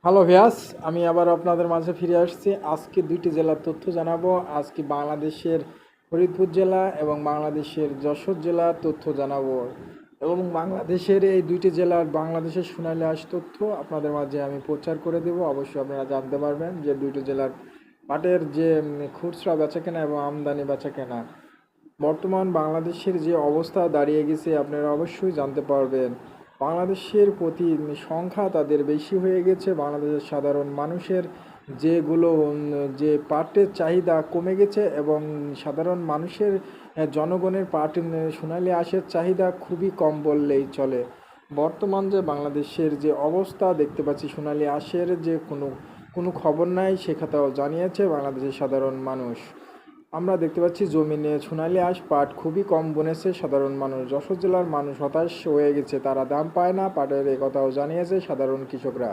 Hello ভিয়াস, আমি আবার আপনাদের মাঝে ফিরে আসছি। আজকে দুইটি জেলার তথ্য জানাবো। আজকে বাংলাদেশের ফরিদপুর জেলা এবং বাংলাদেশের যশোর জেলার তথ্য জানাবো, এবং বাংলাদেশের এই দুইটি জেলার বাংলাদেশের সোনালী আঁশ তথ্য আপনাদের মাঝে আমি প্রচার করে দেব। অবশ্যই আপনারা জানতে পারবেন যে দুইটি জেলার পাটের যে খুচরা বেচাকেনা এবং আমদানি বেচাকেনা বর্তমান বাংলাদেশের যে অবস্থা দাঁড়িয়ে গেছে আপনারা অবশ্যই জানতে পারবেন। বাংলাদেশের প্রতি সংখ্যা তাদের বেশি হয়ে গেছে। বাংলাদেশের সাধারণ মানুষের যেগুলো যে পাটের চাহিদা কমে গেছে, এবং সাধারণ মানুষের জনগণের পাট সোনালী আঁশের চাহিদা খুবই কম বললেই চলে। বর্তমান যে বাংলাদেশের যে অবস্থা দেখতে পাচ্ছি, সোনালী আঁশের যে কোনো খবর নাই, সে কথাও জানিয়েছে বাংলাদেশের সাধারণ মানুষ। আমরা দেখতে পাচ্ছি জমিনে সোনালী আঁশ পাট খুবই কম বুনেছে সাধারণ মানুষ। যশোর জেলার মানুষ হতাশ হয়ে গেছে, তারা দাম পায় না পাটের, এ কথাও জানিয়েছে সাধারণ কৃষকরা।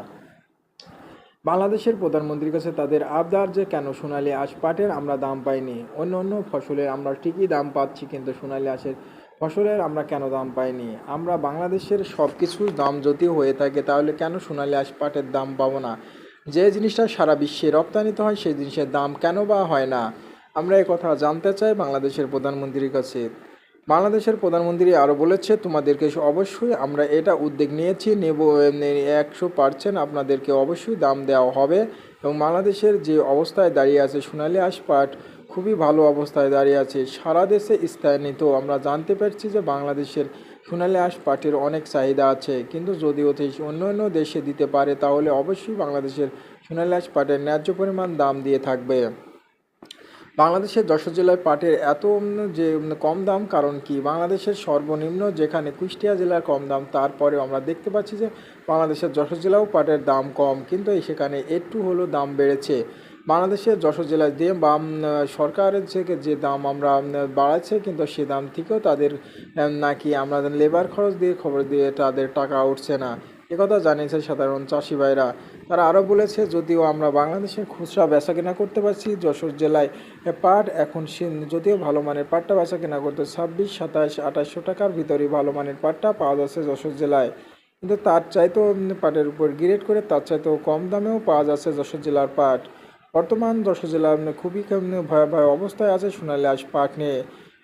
বাংলাদেশের প্রধানমন্ত্রীর কাছে তাদের আবদার যে কেন সোনালী আঁশ পাটের আমরা দাম পাইনি, অন্য অন্য ফসলের আমরা ঠিকই দাম পাচ্ছি, কিন্তু সোনালী আঁশের ফসলের আমরা কেন দাম পাইনি। আমরা বাংলাদেশের সব কিছুর দাম যদি হয়ে থাকে, তাহলে কেন সোনালী আঁশ পাটের দাম পাবো না? যে জিনিসটা সারা বিশ্বে রপ্তানিত হয়, সেই জিনিসের দাম কেন বা হয় না? আমরা এই কথা জানতে চাই বাংলাদেশের প্রধানমন্ত্রীর কাছে। বাংলাদেশের প্রধানমন্ত্রী আরও বলেছে, তোমাদেরকে অবশ্যই আমরা এটা উদ্যোগ নিয়েছি, নেব 100% আপনাদেরকে অবশ্যই দাম দেওয়া হবে। এবং বাংলাদেশের যে অবস্থায় দাঁড়িয়ে আছে সোনালী আঁশ পাট খুবই ভালো অবস্থায় দাঁড়িয়ে আছে, সারা দেশে স্থানীয়। আমরা জানতে পারছি যে বাংলাদেশের সোনালী আঁশ পাটের অনেক চাহিদা আছে, কিন্তু যদি অন্য অন্য দেশে দিতে পারে, তাহলে অবশ্যই বাংলাদেশের সোনালী আঁশ পাটের ন্যায্য পরিমাণ দাম দিয়ে থাকবে। বাংলাদেশের যশোর জেলায় পাটের এত যে কম দাম কারণ কি? বাংলাদেশের সর্বনিম্ন যেখানে কুষ্টিয়া জেলার কম দাম, তারপরেও আমরা দেখতে পাচ্ছি যে বাংলাদেশের যশোর জেলাও পাটের দাম কম, কিন্তু সেখানে একটু হলেও দাম বেড়েছে। বাংলাদেশের যশোর জেলায় যে সরকারের থেকে যে দাম আমরা বাড়াচ্ছে, কিন্তু সে দাম থেকেও তাদের নাকি আমরা লেবার খরচ দিয়ে খবর দিয়ে তাদের টাকা উঠছে না, একথা জানিয়েছে সাধারণ চাষি ভাইরা। তারা আরও বলেছে, যদিও আমরা বাংলাদেশের খুচরা বেচা কেনা করতে পারছি যশোর জেলায় পাট, এখন যদিও ভালো মানের পাটটা বেচা কেনা করতে 26, 27, 2800 টাকার ভিতরেই ভালো মানের পাটটা পাওয়া যাচ্ছে যশোর জেলায়, কিন্তু তার চাইতেও পাটের উপর গ্রেড করে তার চাইতেও কম দামেও পাওয়া যাচ্ছে যশোর জেলার পাট। বর্তমান যশোর জেলা খুবই ভয়াবহ অবস্থায় আছে সোনালী আঁশ পাট নিয়ে।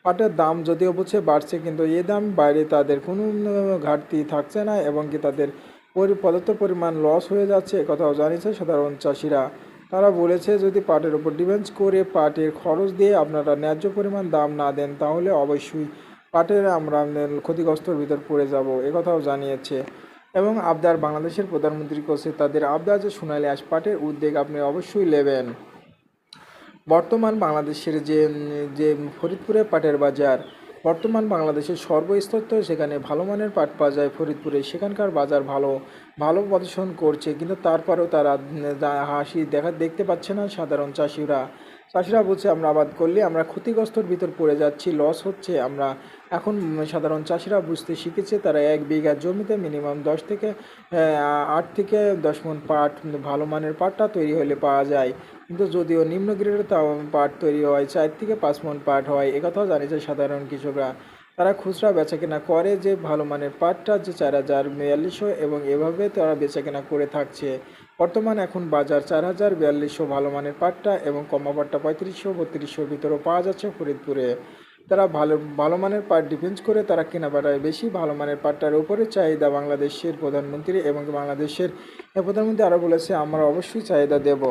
পাটের দাম যদিও বুঝে বাড়ছে, কিন্তু এ দাম বাইরে তাদের কোনো ঘাটতি থাকছে না, এবং কি তাদের পর্যাপ্ত পরিমাণ লস হয়ে যাচ্ছে, একথাও জানিয়েছে সাধারণ চাষিরা। তারা বলেছে, যদি পাটের উপর ডিপেন্ড করে পাটের খরচ দিয়ে আপনারা ন্যায্য পরিমাণ দাম না দেন, তাহলে অবশ্যই পাটের আমরা ক্ষতিগ্রস্তর ভিতর পড়ে যাব, একথাও জানিয়েছে। এবং আবদার বাংলাদেশের প্রধানমন্ত্রীর কাছে তাদের আবদার যে সোনালী আঁশ পাটের উদ্যোগ আপনি অবশ্যই নেবেন। বর্তমান বাংলাদেশের যে যে ফরিদপুরে পাটের বাজার, বর্তমান বাংলাদেশের সর্বস্তর, সেখানে ভালো মানের পাট পাওয়া যায় ফরিদপুরে, সেখানকার বাজার ভালো ভালো প্রদর্শন করছে, কিন্তু তারপরেও তারা হাসি দেখতে পাচ্ছে না সাধারণ চাষিরা বলছে, আমরা আবাদ করলে আমরা ক্ষতিগ্রস্তর ভিতর পড়ে যাচ্ছি, লস হচ্ছে। আমরা এখন সাধারণ চাষিরা বুঝতে শিখেছে, তারা 1 বিঘা জমিতে মিনিমাম 8 থেকে 10 মণ পাট, ভালো মানের পাটটা তৈরি হলে পাওয়া যায়, কিন্তু যদিও নিম্ন গ্রেডের পাট তৈরি হয় 4 থেকে 5 মণ পাট হয়, একথাও জানিয়েছে সাধারণ কৃষকরা। তারা খুচরা বেচাকেনা করে যে ভালো মানের পাটটা যে 4000, 4200, এবং এভাবে তারা বেচাকেনা করে থাকছে। বর্তমান এখন বাজার 4000, 4200 ভালো মানের পাটটা, এবং কমা পাটটা 3500, 3200 ভিতরেও পাওয়া যাচ্ছে ফরিদপুরে। তারা ভালো মানের পাট ডিফেন্স করে তারা কেনা বেড়ায় বেশি, ভালো মানের পাটটার উপরে চাহিদা বাংলাদেশের প্রধানমন্ত্রী, এবং বাংলাদেশের প্রধানমন্ত্রী আরও বলেছে, আমরা অবশ্যই চাহিদা দেব।